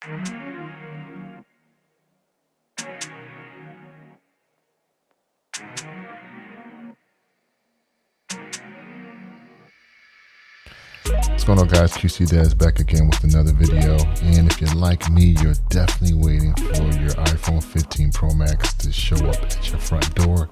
What's going on, guys? QC Dad's back again with another video, and if you're like me, you're definitely waiting for your iPhone 15 Pro Max to show up at your front door.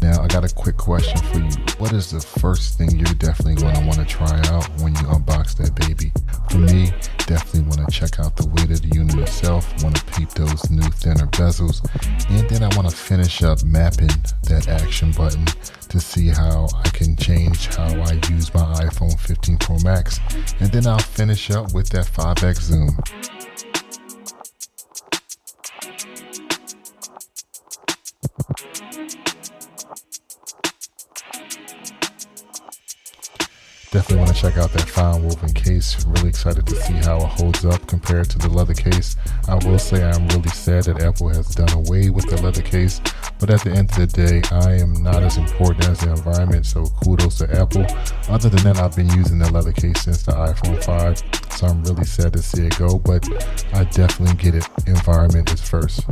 Now, I got a quick question for you. What is the first thing you're definitely going to want to try out when you unbox that baby? For me, definitely want to check out the weight of the unit itself, want to peep those new thinner bezels, and then I want to finish up mapping that action button to see how I can change how I use my iPhone 15 Pro Max, and then I'll finish up with that 5x zoom. Definitely want to check out that fine woven case. Really excited to see how it holds up compared to the leather case. I will say I'm really sad that Apple has done away with the leather case, but at the end of the day, I am not as important as the environment, so kudos to Apple. Other than that, I've been using the leather case since the iPhone 5, so I'm really sad to see it go, but I definitely get it. Environment is first.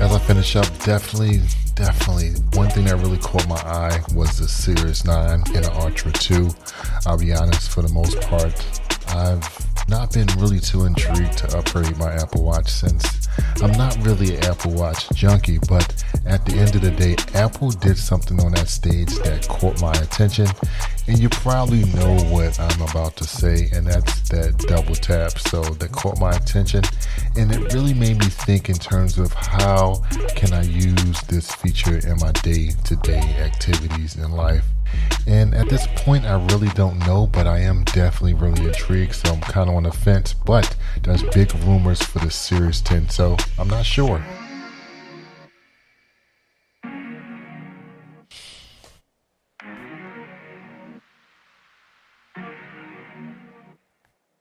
As I finish up, definitely one thing that really caught my eye was the Series 9 and the Ultra 2. I'll be honest, for the most part, I've not been really too intrigued to upgrade my Apple Watch since I'm not really an Apple Watch junkie, but at the end of the day, Apple did something on that stage that caught my attention, and you probably know what I'm about to say, and that's that double tap. So that caught my attention, and it really made me think in terms of how can I use this feature in my day-to-day activities in life. And at this point, I really don't know, but I am definitely really intrigued, so I'm kind of on the fence. But there's big rumors for the Series 10, so I'm not sure.